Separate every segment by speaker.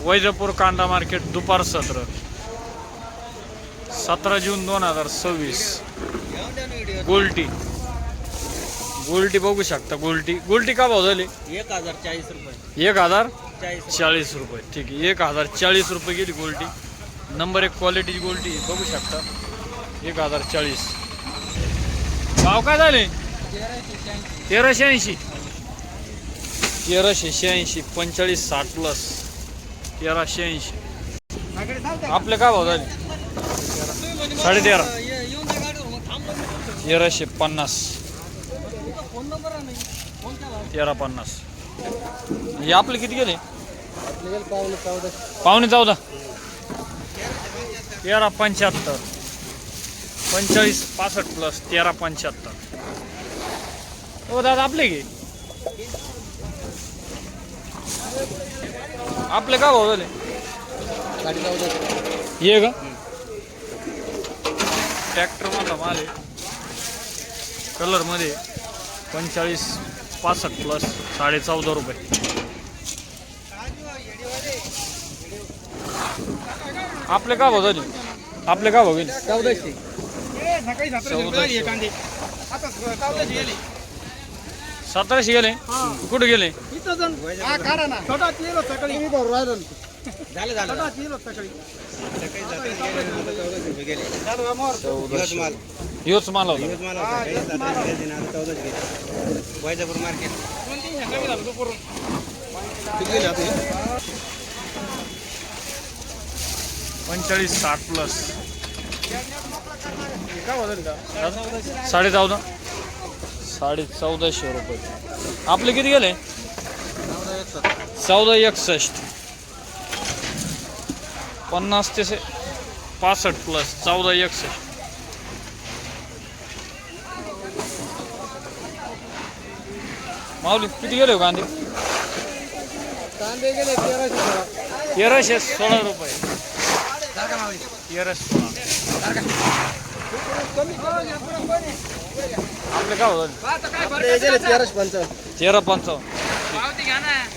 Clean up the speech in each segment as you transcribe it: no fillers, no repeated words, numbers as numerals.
Speaker 1: वैजापूर कांदा मार्केट दुपार सत्र 17 जून 2026. गोल्टी बघू शकता. गोल्टी का भाव झाली?
Speaker 2: 1040 रुपये.
Speaker 1: 1040 रुपये. ठीक आहे, 1040 रुपये गेली गोल्टी. नंबर 1 क्वालिटीची गोल्टी बघू शकता. 1040. भाव काय झाले? 1380. 1380. 45-60 प्लस 1380. आपले काय भाव झाले? 13.5. 1350. 1350. हे आपले किती गेले? पावणे 14. 1375. 45-65 प्लस 1375. ओ दादा आपले घे. आपले का भाव झाले? 14.5. ये का ट्रॅक्टर मधला माल आहे. कलर मध्ये 45-65 प्लस 14.5 रुपये. आपले का भाव झाले? आपले का भाव गेले?
Speaker 2: 1400.
Speaker 1: 1700 गेले. कुठे गेले? योच माल होता.
Speaker 2: Vaijapur market
Speaker 1: 45-60 plus 14.5. 1450 रुपये. आपले किती गेले? 1461. 50 ते 65 प्लस 1461. माऊली किती गेले कांदे?
Speaker 2: गेले
Speaker 1: 1316 रुपये. 1316. आपले काय होतं?
Speaker 2: 1355.
Speaker 1: 1355.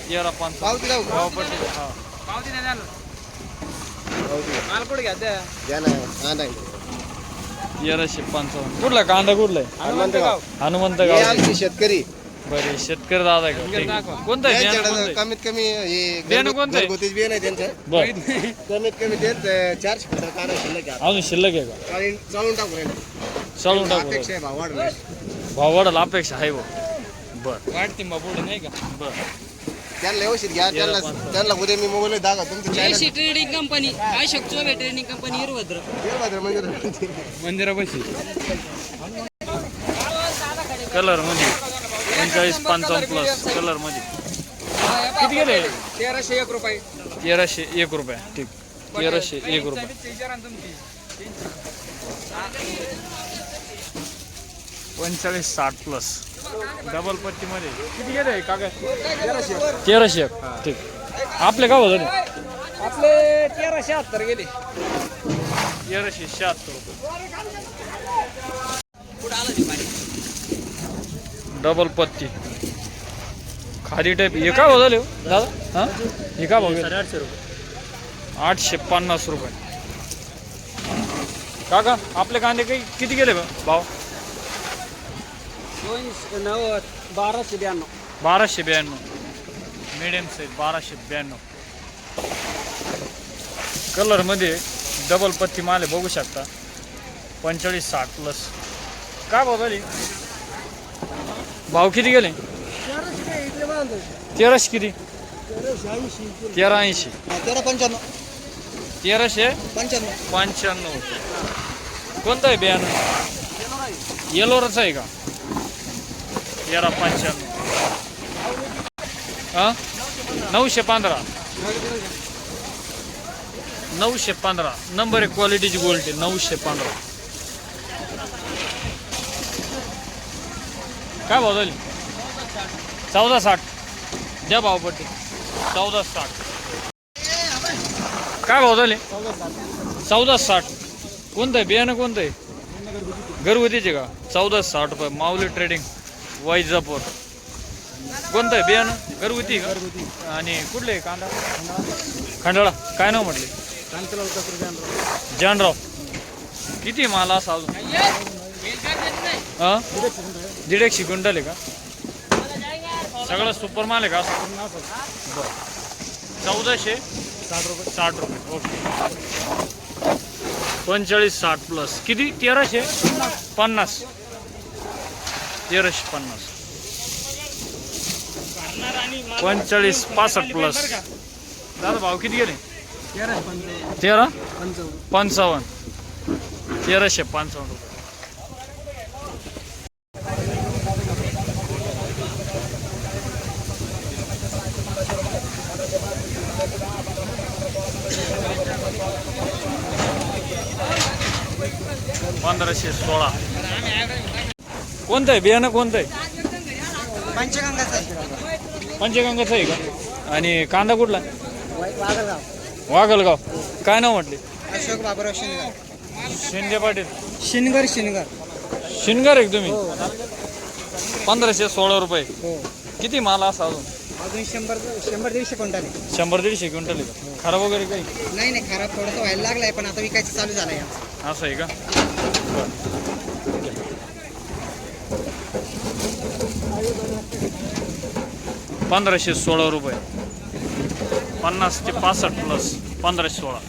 Speaker 1: 1355. कुठला कांदा? कुठला आहे? हनुमंतगाव.
Speaker 2: शेतकरी
Speaker 1: बरे शेतकरी दादा आहे का? कोणतं आहे?
Speaker 2: कमीत कमी
Speaker 1: बियाणं कोणतं आहे?
Speaker 2: घरगुतीच बियाणं आहे त्यांचं.
Speaker 1: बरं,
Speaker 2: कमीत कमी ते 400 क्विंटल कांदा शिल्लक आहे.
Speaker 1: अजून शिल्लक आहे का?
Speaker 2: चालून टाकू
Speaker 1: चालून टाकू.
Speaker 2: अपेक्षा आहे भाव वाढला.
Speaker 1: भाव वाढेल अपेक्षा आहे भाऊ. बरं
Speaker 2: वाढते मग पुढे नाही का?
Speaker 1: बरं.
Speaker 2: त्यांना व्यवस्थित घ्या. त्यांना उद्या मी मोबाईल दाखवा तुमचं
Speaker 3: Jayashree trading company Ashok Chobe trading company Veerbhadra
Speaker 2: मंदिरापाशी.
Speaker 1: कलर मध्ये 45-55 प्लस कलर मध्ये किती गेले?
Speaker 2: 1301 रुपये.
Speaker 1: 1301 रुपये. ठीक, 1301 रुपये. 45-60 प्लस डबल पत्ती मध्ये किती गेले काका? 1301. ठीक. आपले का होतं?
Speaker 2: आपले 1376 गेले.
Speaker 1: 1376 रुपये. डबल पत्ती खाली टाईप. हे का भाव झाले हो दादा? हां, हे का भाव? 850 रुपये. 850 रुपये. काका आपले कांदे काही किती गेले भाव?
Speaker 2: 1292.
Speaker 1: 1292. Medium size 1292. कलर मध्ये डबल पत्ती माल आहे बघू शकता. 45-60 प्लस. काय भाव झाली? भाव किती गेले? 1300 किती? 1380. 1395. कोणतं आहे बियाणं? येलोरच आहे का? 1395. हां, 915. 915. नंबर 1 क्वालिटीची गोल्टी 915. काय भाव झाली? 1460. द्या भावपट्टी. 1460. काय भाव झाले? 1460. कोणतं आहे बियाणं? कोणतं आहे? घरगुतीचे का? 1460 रुपये. माऊली ट्रेडिंग वैजापूर. कोणतं आहे बियाणं घरगुती का आणि कुठले आहे कांदा खंडाळा काय नाव म्हटले जानराव किती माल असा अजून 150 क्विंटल आहे का सगळं सुपर माल आहे का बरं 1460 रुपये ओके 45-60 प्लस किती 1350 1350 45-65 प्लस दादा भाव किती गेले 1355 1355 रुपये $1516 कोणतं आहे बियाणं कोणतं आहे पंचगंगाचं आहे का आणि कांदा कुठला वागलगाव काय नाव म्हटले
Speaker 2: अशोक बाबूराव
Speaker 1: शिंदे पाटील
Speaker 2: शिनगर
Speaker 1: शिनगर आहे का तुम्ही 1516 रुपये किती माल असा अजून
Speaker 2: अजून 100-150 क्विंटल
Speaker 1: 100-150 क्विंटल आहे का खराब वगैरे काही
Speaker 2: नाही खराब थोडंसं व्हायला लागलाय पण आता विकायचं चालू झालंय
Speaker 1: असं आहे का $1516 रुपये 50 ते 65 प्लस 1516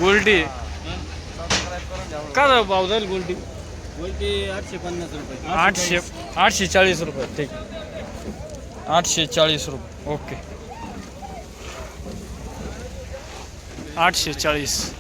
Speaker 1: गोल्डी काय भाव जाईल गोल्डी
Speaker 2: 850 रुपये
Speaker 1: 840 रुपये ठीक 840 रुपये ओके 840